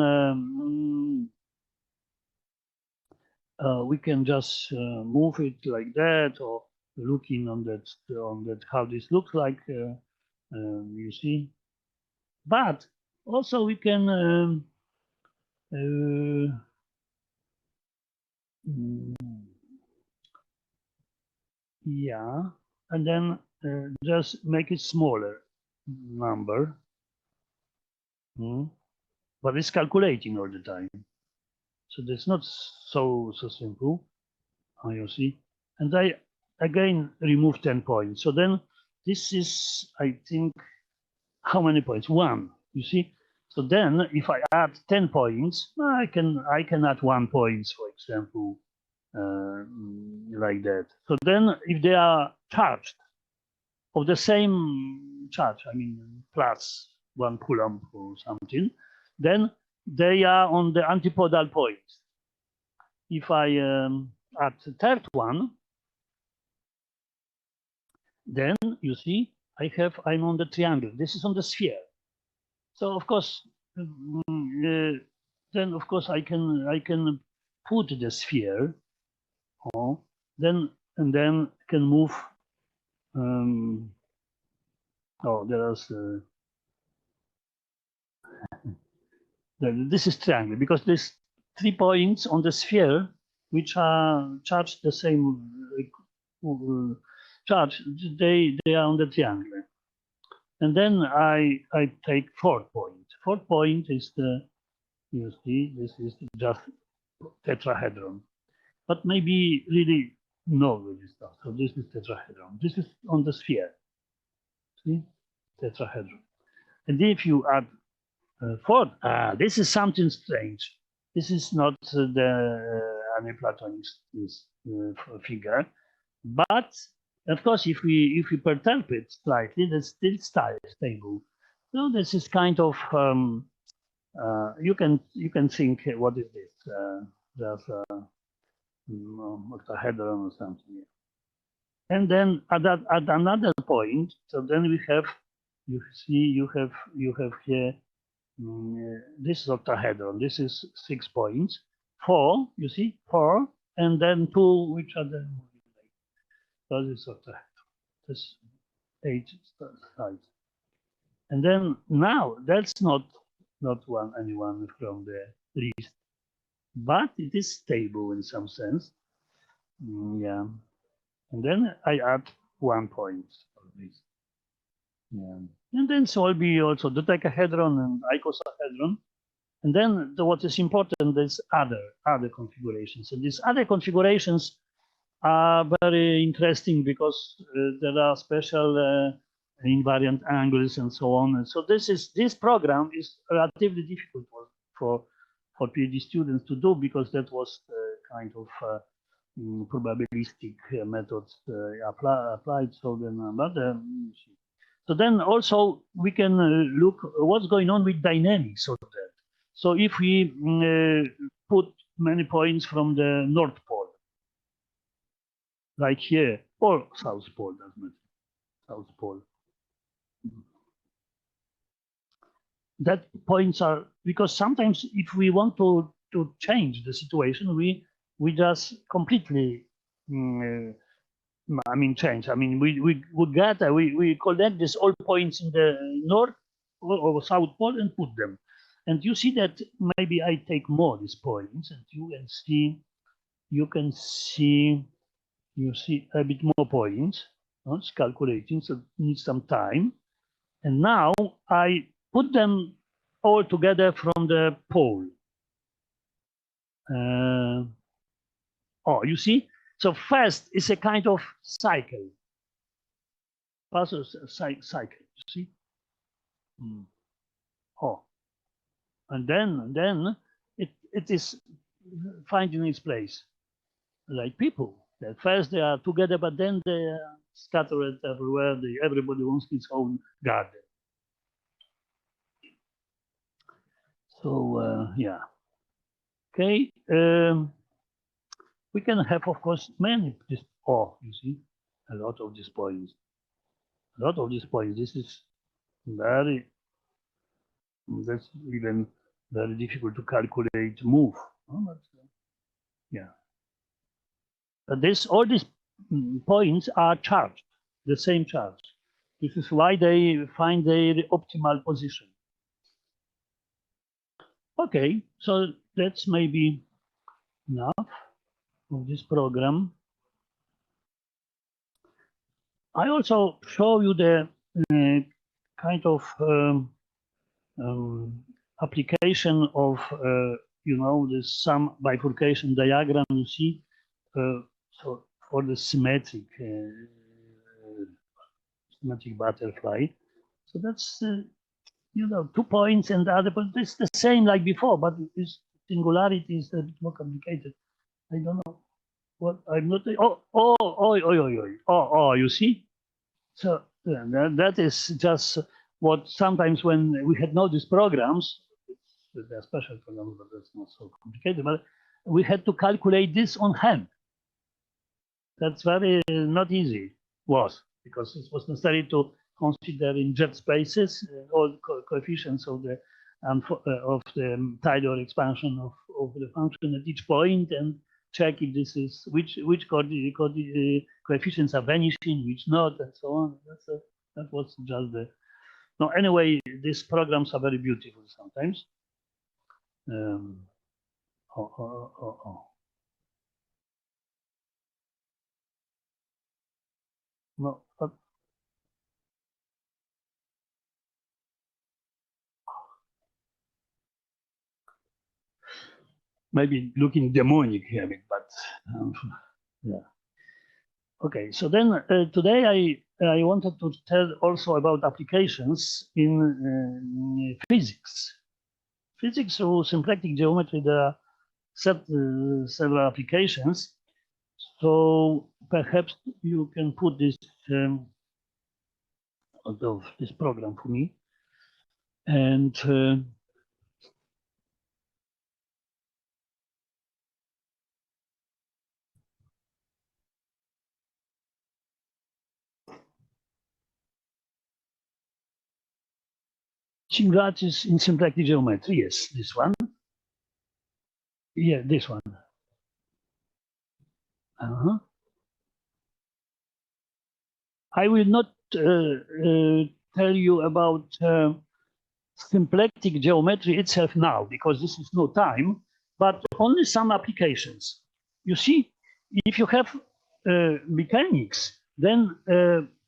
Speaker 1: just move it like that, or looking on that how this looks like. You see. But also we can yeah, and then just make it smaller number. But it's calculating all the time, so that's not so simple. You see, and I again remove 10 points. So then this is, I think, how many points? 1. You see. So then, if I add 10 points, I can add 1 point, for example, like that. So then, if they are charged of the same charge, I mean plus 1 coulomb or something, then they are on the antipodal point. If I add the third one, then you see I'm on the triangle. This is on the sphere. So of course, then of course I can put the sphere, then can move. Oh, there is This is triangle because there's 3 points on the sphere which are charged the same charge. They are on the triangle. And then I take 4th point. 4th point is the, you see, this is just tetrahedron. But maybe really no really stuff. So this is tetrahedron. This is on the sphere. See? Tetrahedron. And if you add 4th, this is something strange. This is not the Platonic figure. But of course, if we perturb it slightly, that's still stable. So this is kind of you can think what is this? Just octahedron or something. And then at another point, so then we have, you see, you have here this is octahedron. This is 6 points. 4, you see, 4, and then 2, which are the so this is octahedron. This 8 sides. And then now that's not anyone from the list, but it is stable in some sense. Yeah. And then I add 1 point for this. Yeah. And then so will be also the dodecahedron and icosahedron. And then what is important is other configurations. And these other configurations are very interesting because there are special invariant angles and so on. And so this program is relatively difficult for PhD students to do because that was kind of probabilistic methods applied. So then, so then also we can look what's going on with dynamics of that. So if we put many points from the North Pole, like here, or South Pole, doesn't matter, South Pole. That points are, because sometimes if we want to change the situation, we just completely, change. I mean, we collect these all points in the North or South Pole and put them. And you see that maybe I take more these points, and you see a bit more points. It's calculating, so it needs some time. And now I put them all together from the pole. You see? So first is a kind of cycle. Cycle, you see? And then it is finding its place, like people. At first they are together, but then they are scattered everywhere. Everybody wants his own garden. So yeah, okay. We can have, of course, many. You see, a lot of these points. A lot of these points. This is that's even very difficult to calculate move. Yeah. But all these points are charged, the same charge. This is why they find their optimal position. Okay, so that's maybe enough of this program. I also show you the kind of application of this sum bifurcation diagram. You see, so for the symmetric butterfly. So that's 2 points and the other point. It's the same like before, but this singularity is a bit more complicated. I don't know what I'm not. You see. So that is just what sometimes when we had no these programs, they're special programs, but that's not so complicated. But we had to calculate this on hand. That's very not easy. Because it was necessary to consider in jet spaces all coefficients of the tidal expansion of the function at each point and check if this is which coefficients are vanishing, which not, and so on. That was just the. No, anyway, these programs are very beautiful sometimes. No, maybe looking demonic here, but yeah. Okay, so then today I wanted to tell also about applications in physics. Physics through symplectic geometry, there are several applications. So perhaps you can put this out of this program for me. And singularities in symplectic geometry, yes, this one. Yeah, this one. I will not tell you about symplectic geometry itself now, because this is no time, but only some applications. You see, if you have mechanics, then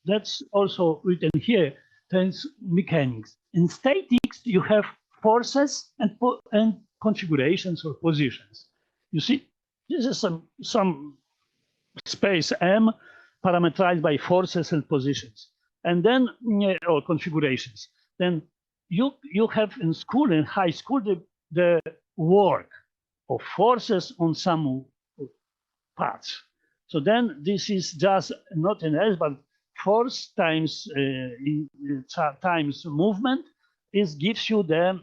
Speaker 1: that's also written here, tense mechanics. In statics, you have forces and configurations or positions. You see, this is some space M parameterized by forces and positions, and then or configurations. Then you have in school, in high school, the work of forces on some parts. So then this is just not an S, but force times times movement gives you the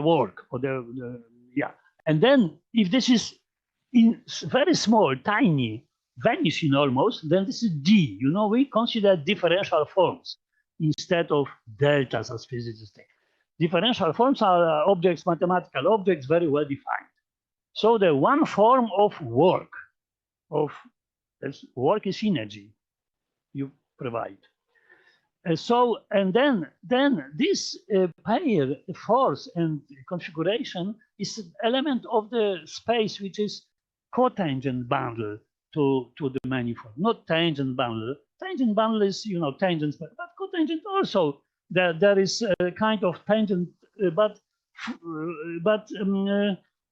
Speaker 1: work or yeah. And then if this is in very small, tiny, vanishing almost, then this is D. You know, we consider differential forms instead of deltas as physicists take. Differential forms are objects, mathematical objects, very well defined. So the one form of work is energy you provide. So, and then this pair, force and configuration, is an element of the space which is cotangent bundle to the manifold, not tangent bundle. Tangent bundle is, you know, tangent, but cotangent also. There is a kind of tangent, but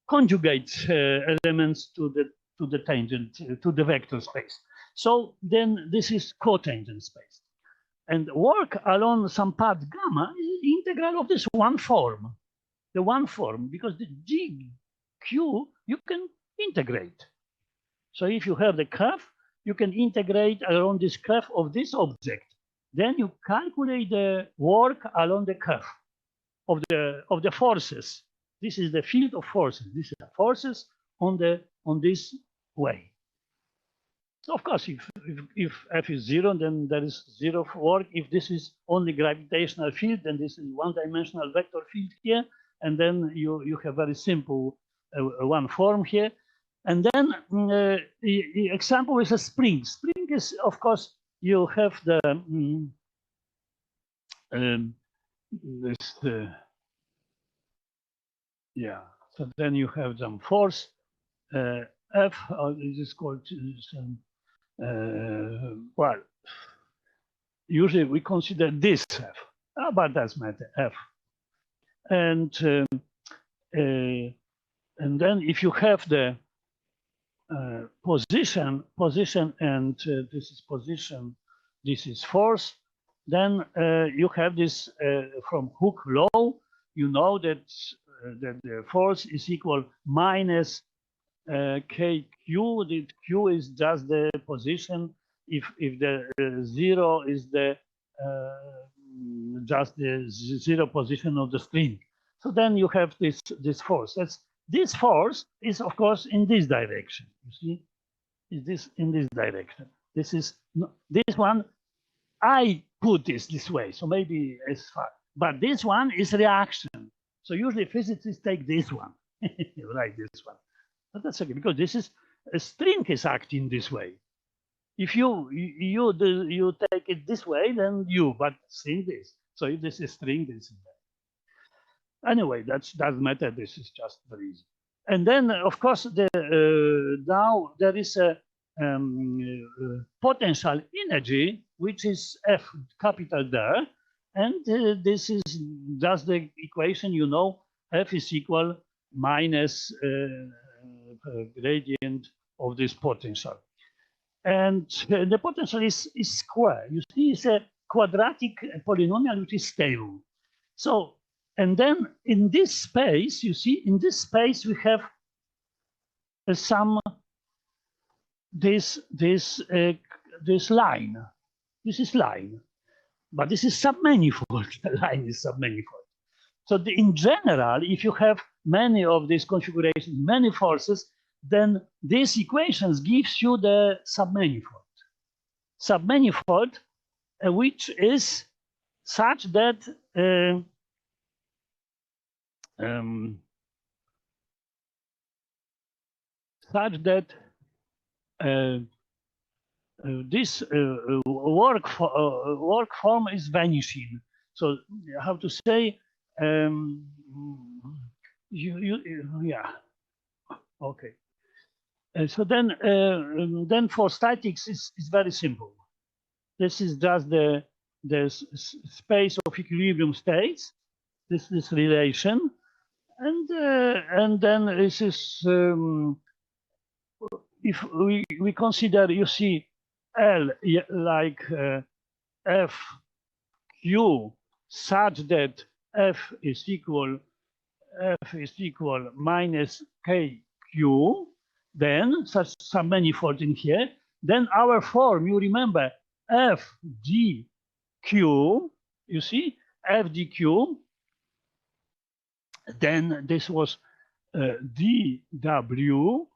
Speaker 1: conjugate elements to the tangent, to the vector space. So then this is cotangent space. And work along some path gamma is the integral of this one form. The one form, because the GQ you can integrate. So if you have the curve, you can integrate around this curve of this object. Then you calculate the work along the curve of the forces. This is the field of forces. This is the forces on this way. So of course, if F is 0, then there is 0 work. If this is only gravitational field, then this is one-dimensional vector field here, and then you have very simple one form here. And then the example is a spring. Spring is, of course, you have the yeah. So then you have some force F. This is called some. Well, usually we consider this F, but that's matter F. And then if you have the position, and this is position, this is force, then you have this from Hooke's law. You know that the force is equal minus KQ. The Q is just the position. If the 0 is the just the 0 position of the string, so then you have this force. This force is, of course, in this direction. You see, is this in this direction? This is this one. I put this way, so maybe as far. But this one is reaction. So usually physicists take this one, like this one. But that's okay, because this is a string is acting this way. If you take it this way, then but string this. So if this is string, this is that. Anyway, that doesn't matter. This is just very easy. And then, of course, now there is a potential energy, which is F capital there. And this is just the equation, you know, F is equal minus gradient of this potential. And the potential is square. You see, it's a quadratic polynomial which is stable. So, and then in this space, you see, in this space we have some this line. This is line, but this is submanifold. The line is submanifold. So in general, if you have many of these configurations, many forces, then these equations gives you the submanifold. Submanifold, which is such that this work form is vanishing. So how to say? Yeah. Okay. So then for statics it's then simple. This is just the space of equilibrium states. This relation, and then this is if we consider, you see, L like F Q such that F is equal minus KQ, then such some manifold in here, then our form, you remember, F D Q, you see, F D Q, then this was DW,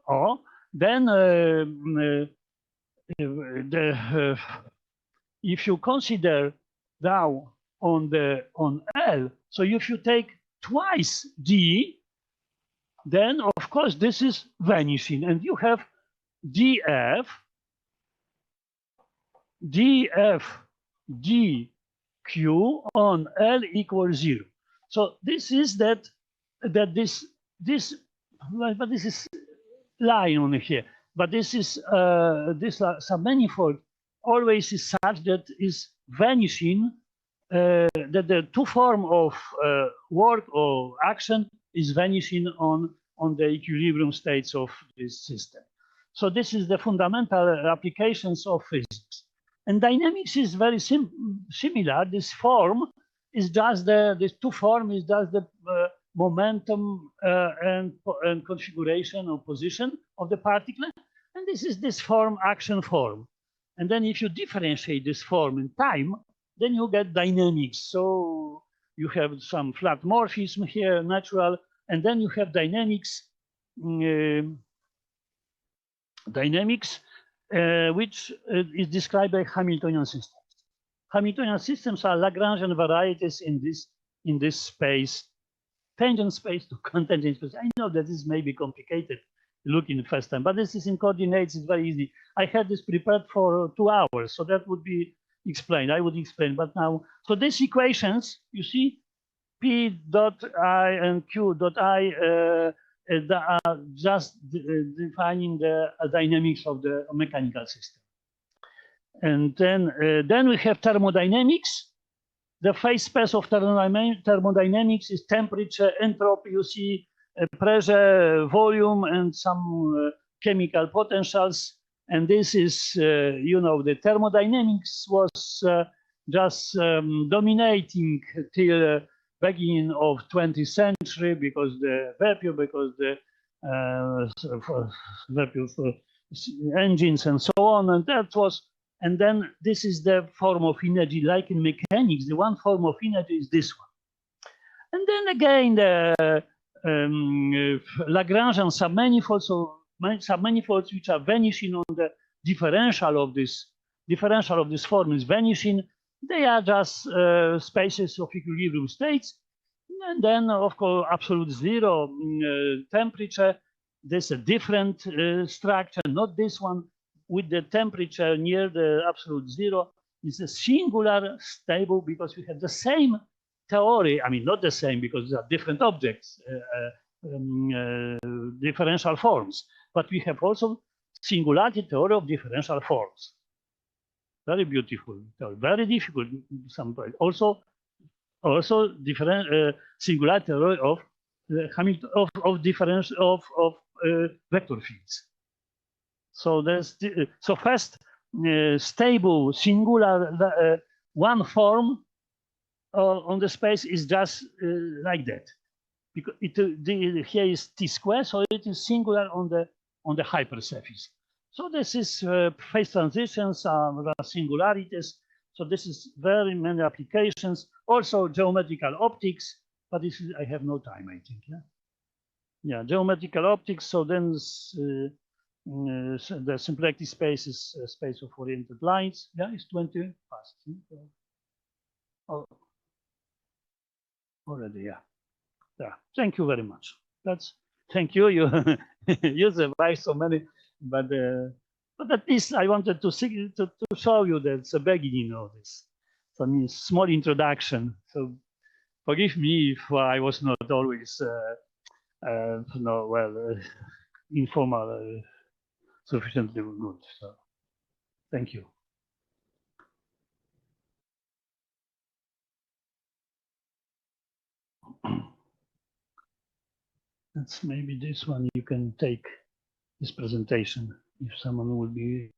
Speaker 1: or then if you consider now on L, so if you take twice D, then of course this is vanishing, and you have DF DQ on L equals 0. So this is this but this is line on here, but this is this submanifold always is such that is vanishing, that the two form of work or action is vanishing on the equilibrium states of this system. So this is the fundamental applications of physics. And dynamics is very similar. This form is just this two form is just the momentum and configuration or position of the particle. And this is this form, action form. And then if you differentiate this form in time, then you get dynamics. So you have some flat morphism here, natural, and then you have dynamics, which is described by Hamiltonian systems. Hamiltonian systems are Lagrangian varieties in this space, tangent space to contingent space. I know that this may be complicated looking the first time, but this is in coordinates. It's very easy. I had this prepared for 2 hours, so that would be explained. I would explain, but now, so these equations, you see, P dot I and Q dot I are just defining the dynamics of the mechanical system. And then we have thermodynamics. The phase space of thermodynamics is temperature, entropy, you see, pressure, volume, and some chemical potentials. And this is, you know, the thermodynamics was just dominating till beginning of 20th century because the vacuum, because the vacuum engines and so on, and that was. And then this is the form of energy, like in mechanics. The one form of energy is this one. And then again, the Lagrangian submanifolds, so submanifolds which are vanishing on the differential of this form is vanishing. They are just spaces of equilibrium states. And then, of course, absolute zero temperature. There's a different structure, not this one. With the temperature near the absolute zero, is a singular stable because we have the same theory, I mean, not the same because they are different objects, differential forms, but we have also singularity theory of differential forms. Very beautiful, very difficult some point. Also different singularity theory of Hamilton of difference of vector fields. So there's so first stable singular one form on the space is just like that, because here is t square, so it is singular on the hypersurface. So this is phase transitions, there are singularities. So this is very many applications. Also geometrical optics, but this is, I have no time, I think. Yeah, geometrical optics. So then the symplectic space is a space of oriented lines. Yeah, it's 20 past. Oh, already, yeah. Yeah. Thank you very much. Thank you. You you survived so many, but at least I wanted to show you that's the beginning of this. Some small introduction. So forgive me if I was not always informal, sufficiently good. So thank you. That's maybe this one. You can take this presentation if someone will be